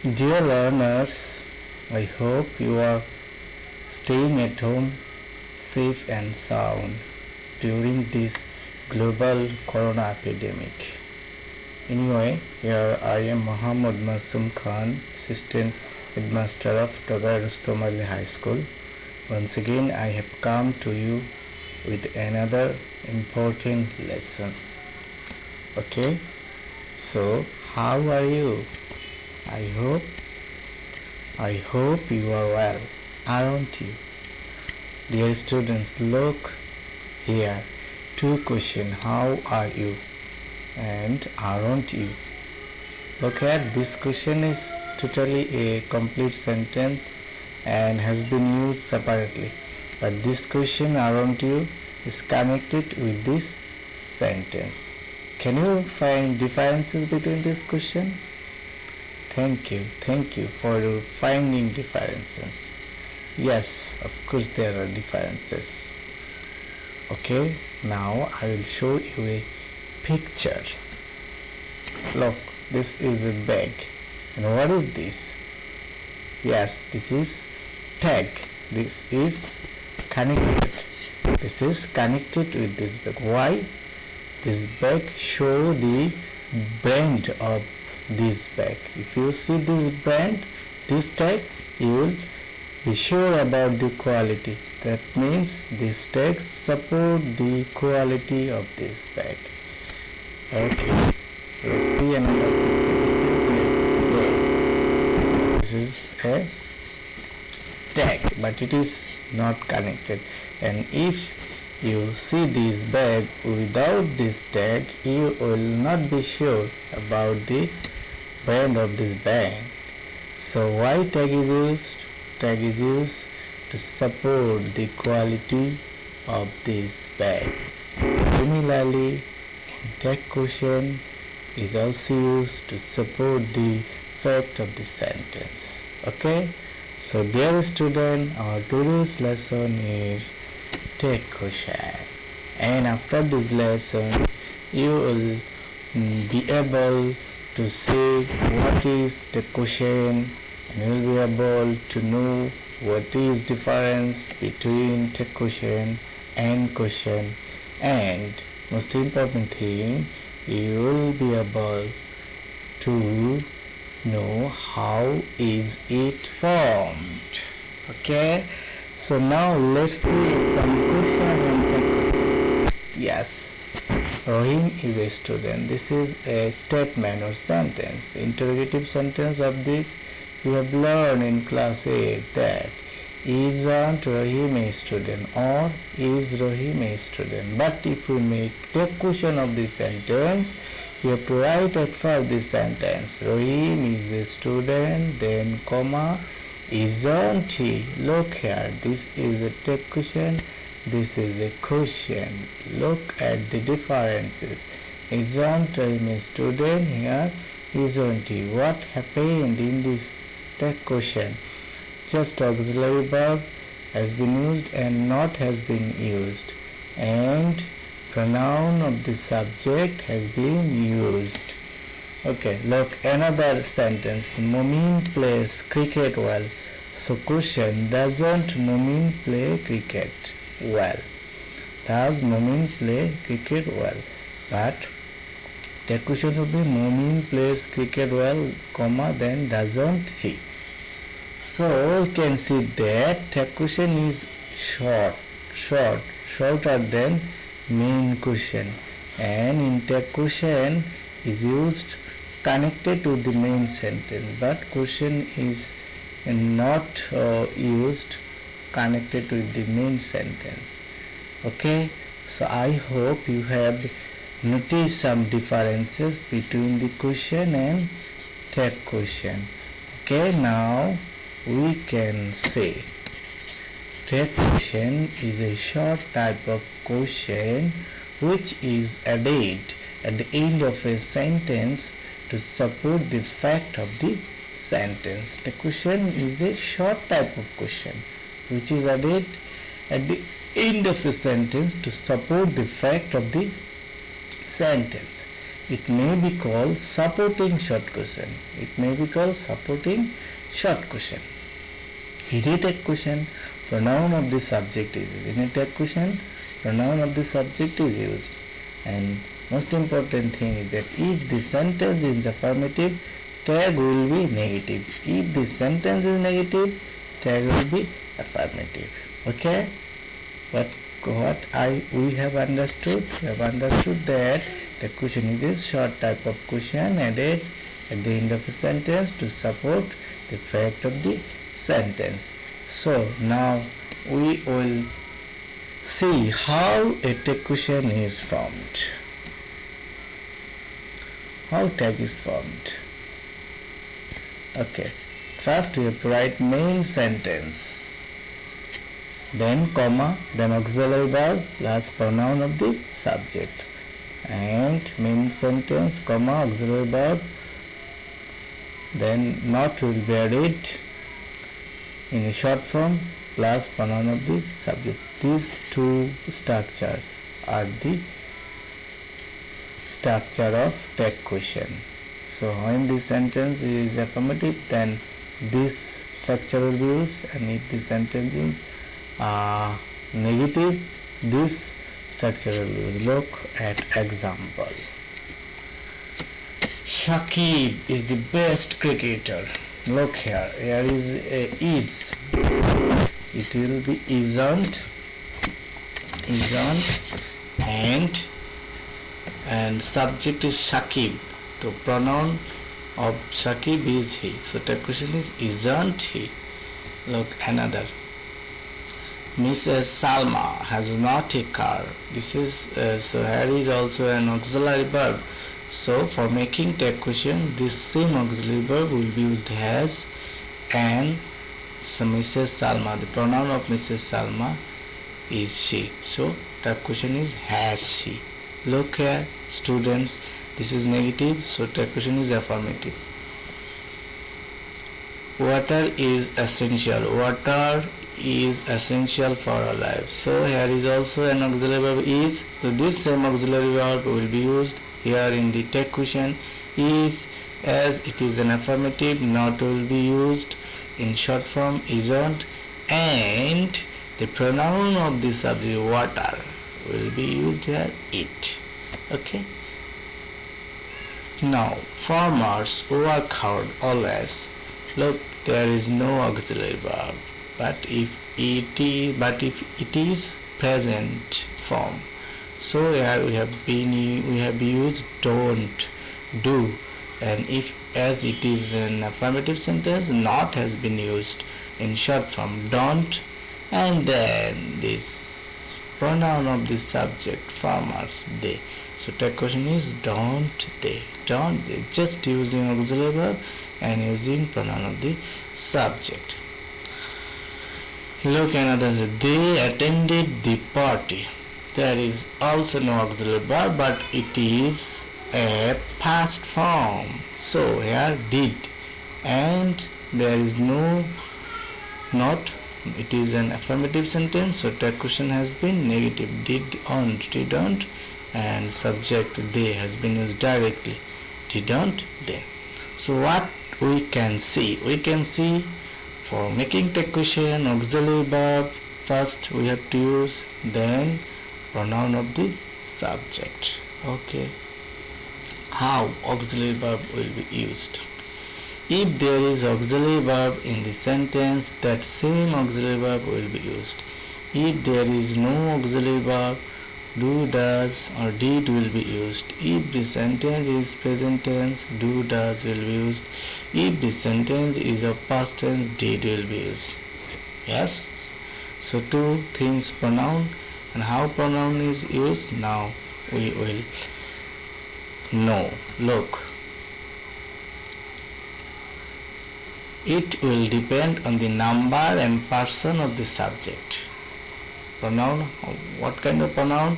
Dear learners, I hope you are staying at home safe and sound during this global corona epidemic. Anyway, here I am Muhammad Masum Khan, Assistant Headmaster of Togai Rustom Ali High School. Once again, I have come to you with another important lesson. Okay, so how are you? I hope you are well, aren't you? Dear students, look here. Two questions. How are you? And aren't you? Look at this question is totally a complete sentence and has been used separately. But this question, aren't you, is connected with this sentence. Can you find differences between this question? Thank you for finding differences. Yes, of course there are differences. Okay, now I will show you a picture. Look, this is a bag. And what is this? Yes, this is tag. This is connected. This is connected with this bag. Why? This bag show the brand of this bag. If you see this brand, this tag, you will be sure about the quality. That means this tag support the quality of this bag. Okay, let's see another picture. This is a tag, but it is not connected. And if you see this bag without this tag, you will not be sure about the brand of this bag. So why tag is used? Tag is used to support the quality of this bag. Similarly, tag question is also used to support the fact of the sentence. Okay, so dear student, our today's lesson is tag question, and after this lesson you will be able to say what is the question, and you will be able to know what is difference between tag question and question, and most important thing, you will be able to know how is it formed. Okay, so now let's see some question and tag question. Yes, Rohim is a student. This is a statement or sentence. The interrogative sentence of this you have learned in class 8 that isn't Rohim a student or is Rohim a student. But if we make tag question of this sentence, you have to write at first this sentence. Rohim is a student, then comma, isn't he? Look here, this is a tag question, this is a question. Look at the differences. Isn't Rohim a student? Here, isn't he? What happened in this tag question? Just auxiliary verb has been used and not has been used, and pronoun of the subject has been used. Okay, look, another sentence. Mumin plays cricket well. So question, doesn't Mumin play cricket well? Does Mumin play cricket well? But the question would be Mumin plays cricket well, comma, then doesn't he? So you can see that tag question is shorter than main question, and in tag question is used connected to the main sentence, but question is not used connected to the main sentence. Okay, so I hope you have noticed some differences between the question and tag question. Okay, now we can say tag question is a short type of question which is added at the end of a sentence to support the fact of the sentence. The question is a short type of question which is added at the end of a sentence to support the fact of the sentence. it may be called supporting short question. It may be called supporting short question. In a tag question, pronoun of the subject is used. In a tag question, pronoun of the subject is used. And most important thing is that if the sentence is affirmative, tag will be negative. If the sentence is negative, tag will be affirmative. Okay? But we have understood? We have understood that the question is a short type of question added at the end of a sentence to support the fact of the sentence. So now we will see how a tag question is formed. How tag is formed. Okay, first we have to write main sentence, then comma, then auxiliary verb plus pronoun of the subject, and main sentence, comma, auxiliary verb, then not will be added in a short form plus pronoun of the subject. These two structures are the structure of tag question. So when this sentence is affirmative, then this structure will be used, and if the sentence is negative, this structure will be used. Look at example. Shakib is the best cricketer. Look here. Here is a is. It will be isn't, and subject is Shakib. The pronoun of Shakib is he. So the question is isn't he. Look another. Mrs. Salma has not a car. This is so here is also an auxiliary verb. So for making tag question, this same auxiliary verb will be used as, and so Mrs. Salma, the pronoun of Mrs. Salma is she. So tag question is has she. Look here, students, this is negative, so tag question is affirmative. Water is essential. Water is essential for our life. So here is also an auxiliary verb is. So this same auxiliary verb will be used here in the tag question is, as it is an affirmative, not will be used in short form isn't, and the pronoun of the subject water will be used here it. Okay. Now farmers work hard always. Look, there is no auxiliary verb, but if it is present form, so here we have used don't, do, and if as it is an affirmative sentence, not has been used in short form don't, and then this pronoun of the subject farmers they. So tag question is don't they, just using auxiliary verb and using pronoun of the subject. Look another, they attended the party. There is also no auxiliary verb, but it is a past form. So here did, and there is no not. It is an affirmative sentence, so tag question has been negative. Didn't, and subject they has been used directly. Didn't they. So what we can see for making tag question, auxiliary verb first we have to use, then pronoun of the subject. Okay. How auxiliary verb will be used? If there is auxiliary verb in the sentence, that same auxiliary verb will be used. If there is no auxiliary verb, do, does or did will be used. If the sentence is present tense, do, does will be used. If the sentence is of past tense, did will be used. Yes? So two things, pronoun and how pronoun is used, now we will know. Look. It will depend on the number and person of the subject. Pronoun, what kind of pronoun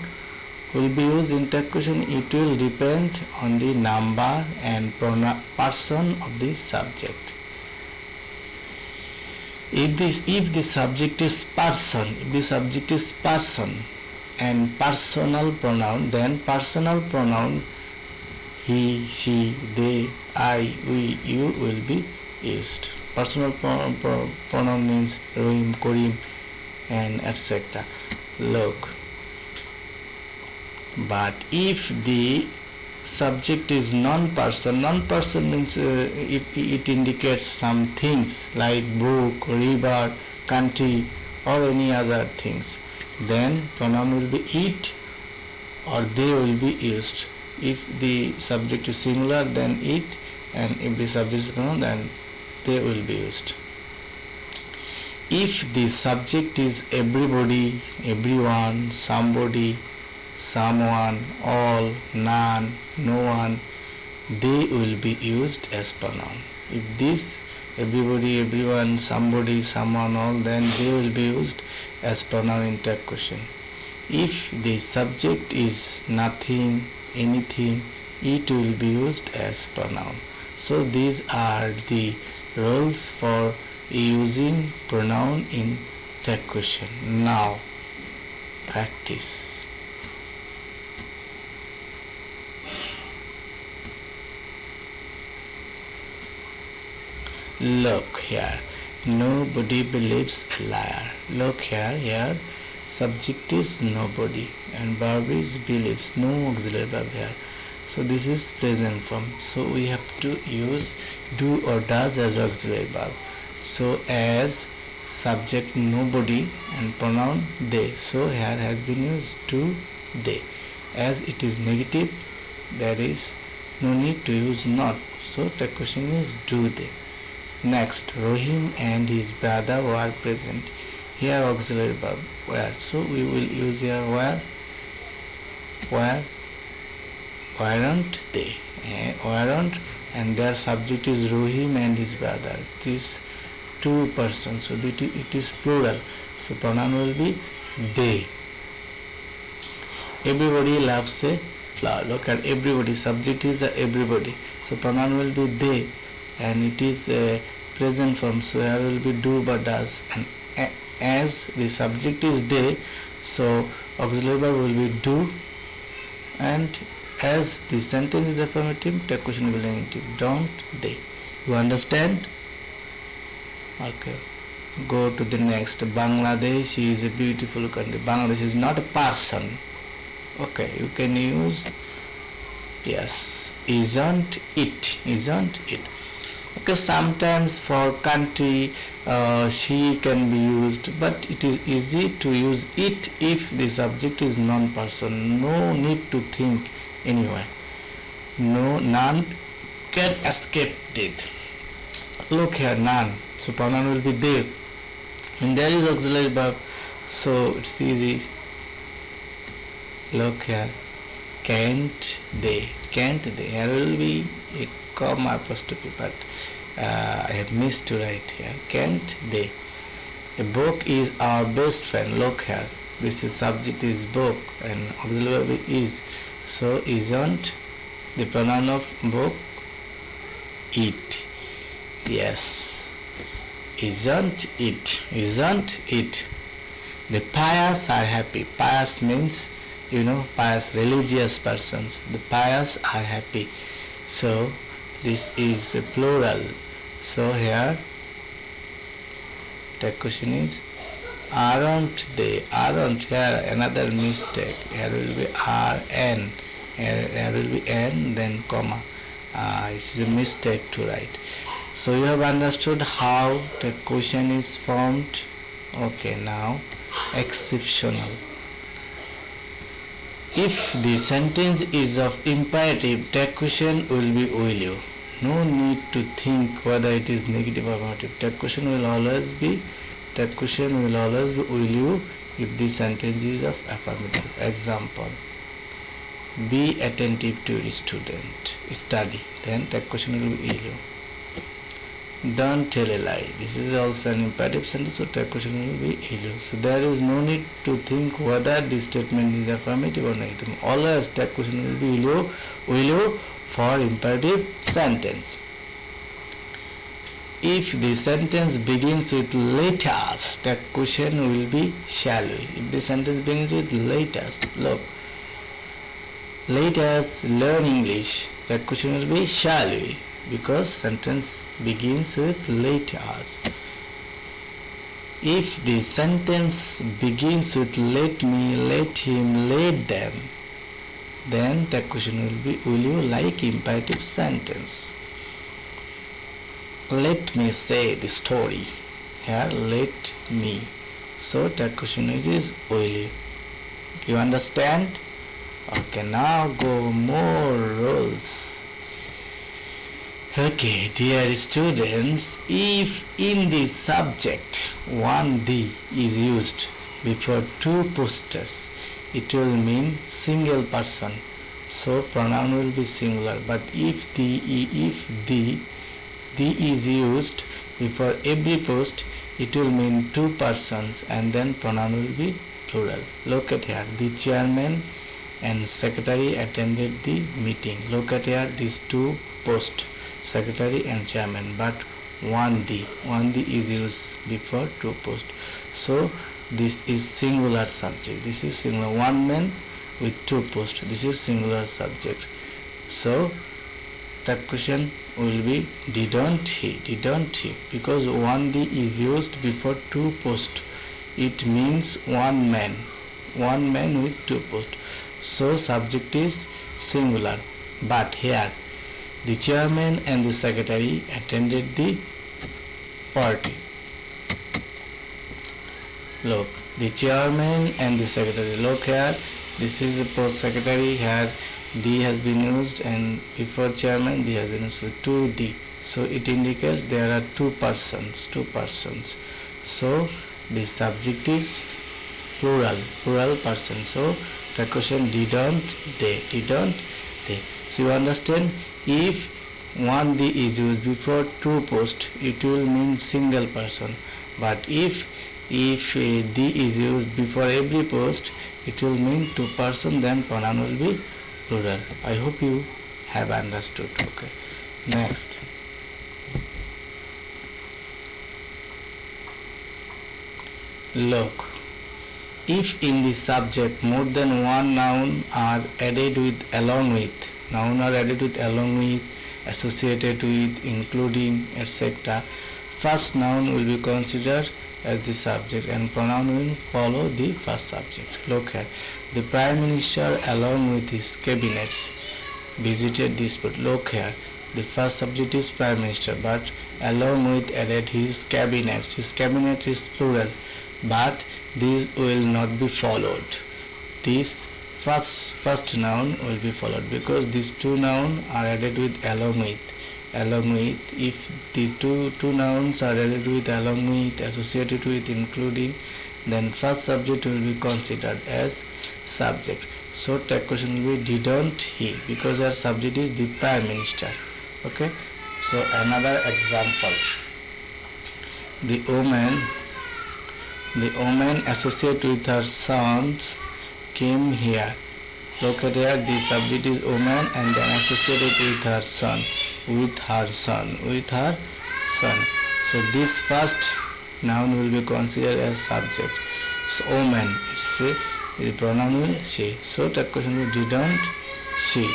will be used in tag question? It will depend on the number and person of the subject. If the subject is person, and personal pronoun, then personal pronoun he, she, they, I, we, you will be used. Personal pronoun means Rohim, Korim, and etc. Look, but if the subject is non-person means it indicates some things like book, river, country, or any other things, then pronoun will be it or they will be used. If the subject is singular, then it, and if the subject is pronoun, then they will be used. If the subject is everybody, everyone, somebody, someone, all, none, no one, they will be used as pronoun. If this everybody, everyone, somebody, someone, all, then they will be used as pronoun in tag question. If the subject is nothing, anything, it will be used as pronoun. So these are the rules for using pronoun in tag question. Now practice. Look here, nobody believes a liar. Look here, subject is nobody and verb is believes, no auxiliary verb here. So this is present form. So we have to use do or does as auxiliary verb. So as subject nobody and pronoun they. So here has been used do, they. As it is negative, there is no need to use not. So the question is do they. Next, Rohim and his brother were present. Here auxiliary verb where. So we will use here where. Weren't they? Weren't, and their subject is Rohim and his brother. It is two persons, so it is plural. So pronoun will be they. Everybody loves a flower. Look at everybody. Subject is everybody. So pronoun will be they, and it is a present form. So here will be do but does, and as the subject is they, so auxiliary verb will be do, and as the sentence is affirmative, the question will be negative. Don't they? You understand? Okay. Go to the next. Bangladesh is a beautiful country. Bangladesh is not a person. Okay, you can use yes. Isn't it? Isn't it? Okay, sometimes for country she can be used, but it is easy to use it if the subject is non-person. No need to think anywhere. No, none can escape it. Look here, none. So pronoun will be they. And there is auxiliary verb, so it's easy. Look here, can't they? Can't they? Here will be a comma apostrophe, but I have missed to write here. Can't they? A book is our best friend. Look here, this is subject is book and auxiliary verb is. So isn't the pronoun of book it? Yes. Isn't it? Isn't it? The pious are happy. Pious means, pious religious persons. The pious are happy. So this is a plural. So here the question is aren't they? Aren't. Here another mistake. Here will be rn. Here will be n, then comma. It is a mistake to write. So you have understood how the question is formed. Okay, now exceptional. If the sentence is of imperative, the question will be will you. No need to think whether it is negative or affirmative. The question will always be will you if the sentence is of affirmative. Example: be attentive to your student. Study. Then the question will be will you. Don't tell a lie. This is also an imperative sentence, so the question will be will you. So there is no need to think whether the statement is affirmative or negative. Always the question will be will you for imperative sentence. If the sentence begins with let us, the question will be shall we. If the sentence begins with let us, look, let us learn English. The question will be shall we, because sentence begins with let us. If the sentence begins with let me, let him, let them, then the question will be will you like imperative sentence. Let me say the story. Here let me. So the question is will you. You understand? Okay, now go more rules. Okay, dear students, if in the subject one the is used before two posters, it will mean single person, so pronoun will be singular. But if the is used before every post, it will mean two persons, and then pronoun will be plural. Look at here, the chairman and secretary attended the meeting. Look at here, these two posts, secretary and chairman, but one the is used before two posts, so this is singular subject. This is singular, one man with two posts. This is singular subject. So that question will be didn't he, because one the is used before two posts. It means one man with two posts. So subject is singular. But here the chairman and the secretary attended the party. Look, the chairman and the secretary. Look here, this is the post secretary. Here the has been used, and before chairman the has been used. So two the. So it indicates there are two persons. So the subject is plural person. So the question didn't they. So you understand, if one the is used before two posts, it will mean single person. But if the is used before every post, it will mean two person, then pronoun will be plural. I hope you have understood. Okay. Next. Look. If in the subject more than one noun are added with, along with, associated with, including, etc., first noun will be considered as the subject and pronoun will follow the first subject. Look here, the Prime Minister along with his cabinets visited this spot. Look here, the first subject is Prime Minister, but along with added his cabinets. His cabinet is plural, but this will not be followed. This first noun will be followed because these two nouns are added with along with. If these two nouns are added with, along with, associated with, including, then first subject will be considered as subject. So the question will be didn't he, because our subject is the Prime Minister. Okay. So another example, the woman associated with her sons came here. Look at here, the subject is woman and then associated with her son. So this first noun will be considered as subject. So woman, the pronoun will she. So the question is didn't she.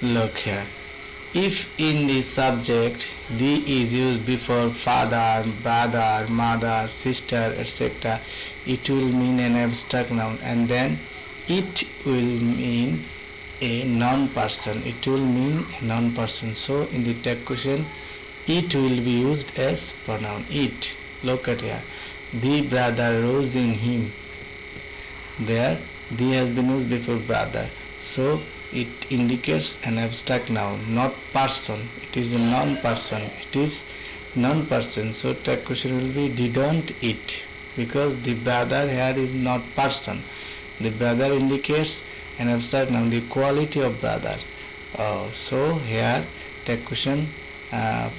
Look here. If in the subject the is used before father, brother, mother, sister, etc., it will mean an abstract noun, and then it will mean a non-person. So in the text question, it will be used as pronoun it. Look at here. The brother rose in him. There, the has been used before brother. So it indicates an abstract noun, not person. It is a non-person. So the question will be didn't it, because the brother here is not person. The brother indicates an abstract noun, the quality of brother. So here the question,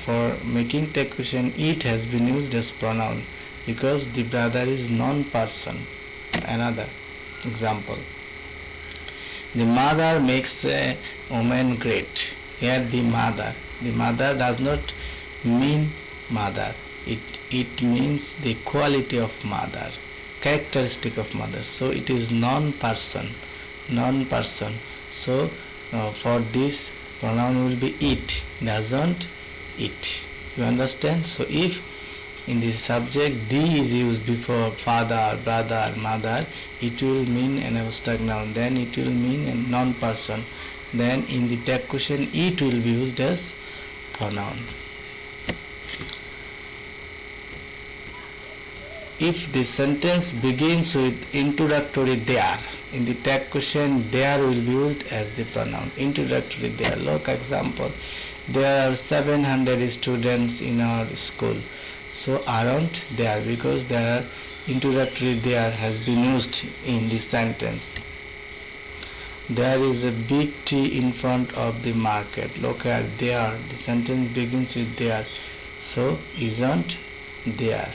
for making the question, it has been used as pronoun because the brother is non-person. Another example, the mother makes a woman great. Here the mother. The mother does not mean mother. It means the quality of mother, characteristic of mother. So it is non-person. Non-person. So for this pronoun will be it. Doesn't it. You understand? So if in the subject the is used before father, brother, mother, it will mean an abstract noun. Then it will mean a non-person. Then in the tag question it will be used as pronoun. If the sentence begins with introductory there, in the tag question there will be used as the pronoun. Introductory there. Look example. There are 700 students in our school. So aren't there, because there are introductory there has been used in this sentence. There is a big tree in front of the market. Look at there. The sentence begins with there. So isn't there.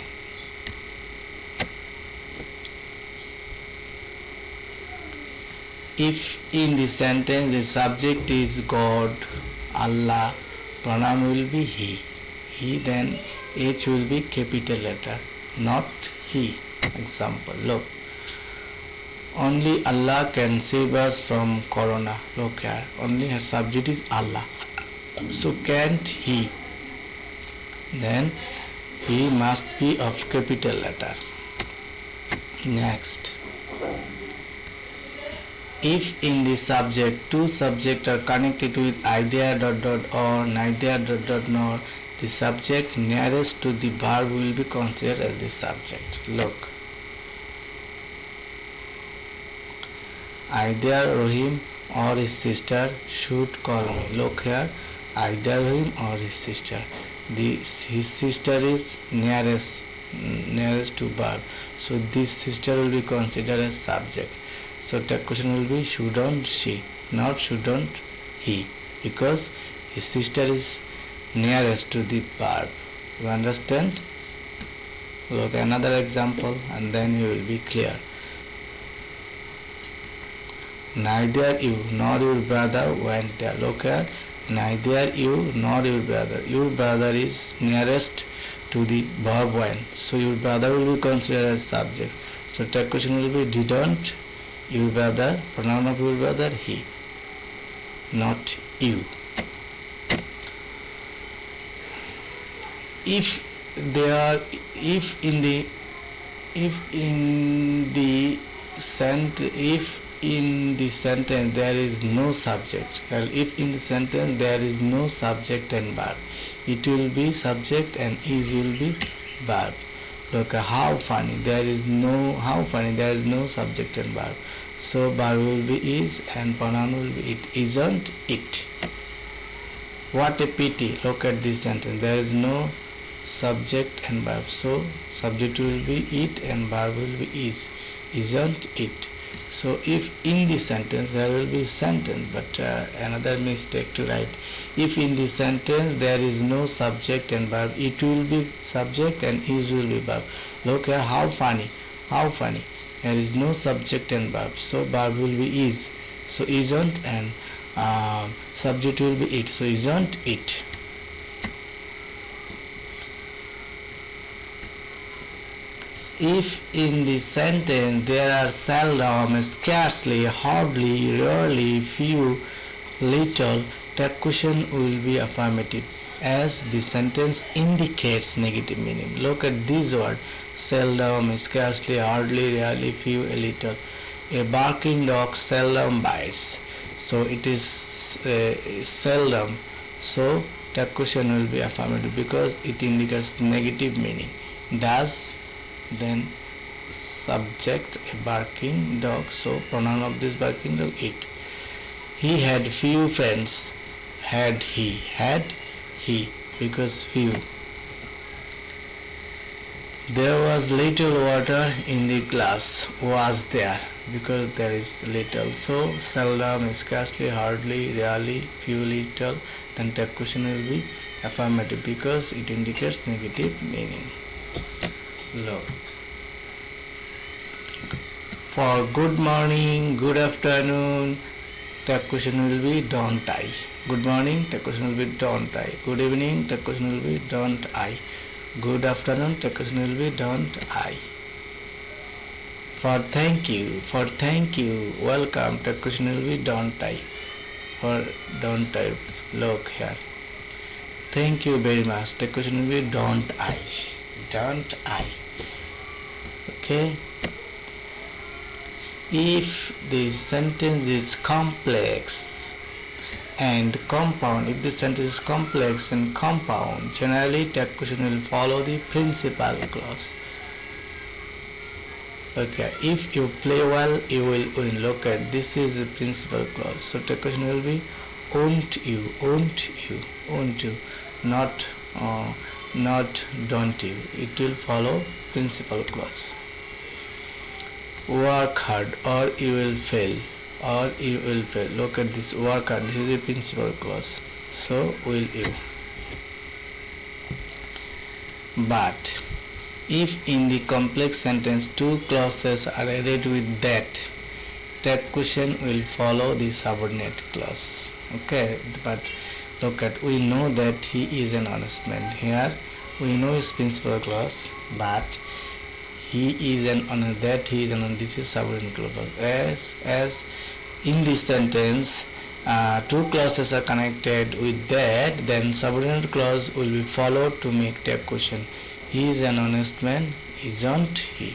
If in the sentence the subject is God, Allah, pronoun will be he, then H will be capital letter, not he. Example, look. Only Allah can save us from corona. Look here, only her subject is Allah. So can't he? Then he must be of capital letter. Next. If in the subject two subjects are connected with either ... or neither ... nor, the subject nearest to the verb will be considered as the subject. Look. Either Rahim or his sister should call me. Look here. Either Rahim or his sister. His sister is nearest to verb. So this sister will be considered as subject. So the question will be shouldn't she, not shouldn't he, because his sister is nearest to the verb. You understand? Look another example and then you will be clear. Neither you nor your brother went there. Look here. Neither you nor your brother. Your brother is nearest to the verb went. So your brother will be considered as subject. So the question will be didn't your brother, pronoun of your brother he, not you. If in the sentence there is no subject, if in the sentence there is no subject and verb, it will be subject and is will be verb. Look, how funny, there is no subject and verb. So verb will be is and pronoun will be it. Isn't it? What a pity. Look at this sentence. There is no subject and verb. So subject will be it and verb will be is. Isn't it? So if in this sentence there will be sentence, but another mistake to write. If in this sentence there is no subject and verb, it will be subject and is will be verb. Look here, how funny. There is no subject and verb, so verb will be is. So isn't and subject will be it. So isn't it? If in the sentence there are seldom, scarcely, hardly, rarely, few, little, the question will be affirmative, as the sentence indicates negative meaning. Look at this word: seldom, scarcely, hardly, rarely, few, a little. A barking dog seldom bites. So it is seldom. So the question will be affirmative because it indicates negative meaning. Does, then subject, a barking dog, so pronoun of this barking dog it. He had few friends. Had he, because few. There was little water in the glass. Was there, because there is little. So seldom, scarcely, hardly, rarely, few, little. Then the question will be affirmative because it indicates negative meaning. Look. For good morning, good afternoon, Tag question will be don't I. Good morning, tag question will be don't I. Good evening, tag question will be don't I. Good afternoon, tag question will be don't I. For thank you, welcome, tag question will be don't I. For don't I, look here. Thank you very much, tag question will be don't I. Don't I. Okay. If the sentence is complex and compound, if the sentence is complex and compound, generally tag question will follow the principal clause. Okay, if you play well, you will win. Look at this is the principal clause. So tag question will be won't you, not don't you. It will follow principal clause. Work hard or you will fail, look at this, work hard, this is a principal clause, so will you. But if in the complex sentence two clauses are added with that, tag question will follow the subordinate clause. Okay, but look at, we know that he is an honest man. Here we know his principal clause, but he is an honest, that he is an honest, this is subordinate clause. As in this sentence two clauses are connected with that, then subordinate clause will be followed to make tag question. He is an honest man, isn't he?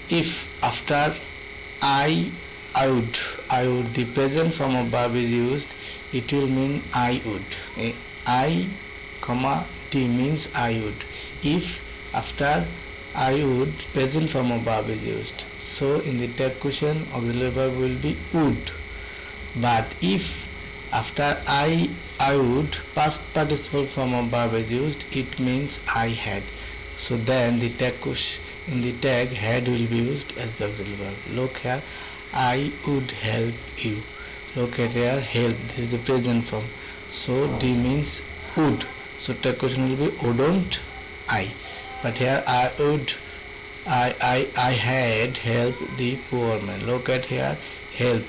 If after I would, the present form of verb is used, it will mean I would. I, comma, T means I would. If after I would, present form of verb is used, so in the tag question auxiliary verb will be would. But if after I would, past participle form of verb is used, it means I had. So then the tag question, in the tag had will be used as the auxiliary verb. Look here, I would help you. Look at here, help, this is the present form, so D means would, so tag question will be wouldn't I. But here I would, I had helped the poor man. Look at here, help,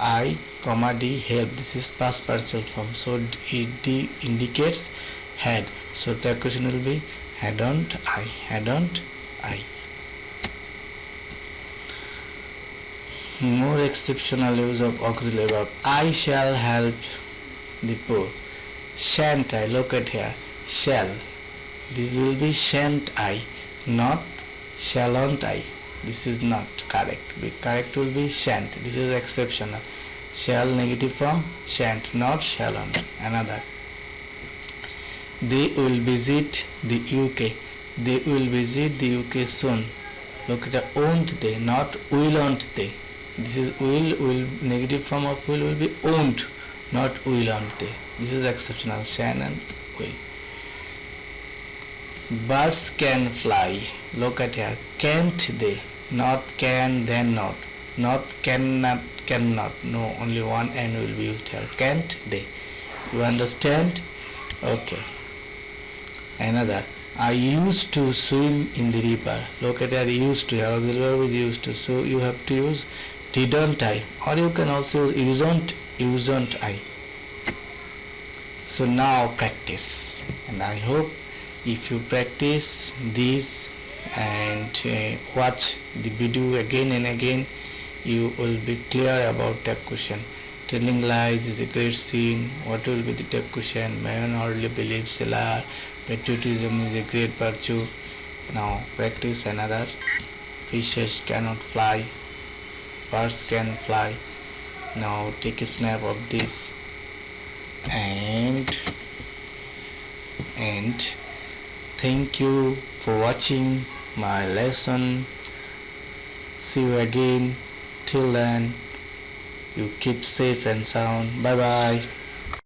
I, comma D, help, this is past participle form, so D indicates had, so tag question will be hadn't I. More exceptional use of auxiliary verb. I shall help the poor. Shan't I, look at here, shall, this will be shan't I, not shalln't I. This is not correct. The correct will be shan't. This is exceptional. Shall negative form, shan't, not shalln't. Another. They will visit the UK. They will visit the UK soon. Look at the won't they, not will'nt they. This is will negative form of will be won't, not will'nt they. This is exceptional. Shan and will. Birds can fly. Look at here. Can't they? Not can, then not. Not cannot, cannot. No, only one N will be used here. Can't they? You understand? Okay. Another. I used to swim in the river. Look at here. Used to. Here auxiliary verb is used to. So you have to use didn't I. Or you can also use usn't I. So now practice. And I hope if you practice this and watch the video again and again, you will be clear about tag question. Telling lies is a great sin. What will be the tag question? Man hardly believes a liar. Patriotism is a great virtue. Now practice another. Fishes cannot fly. Birds can fly. Now take a snap of this and thank you for watching my lesson. See you again. Till then, you keep safe and sound. Bye bye.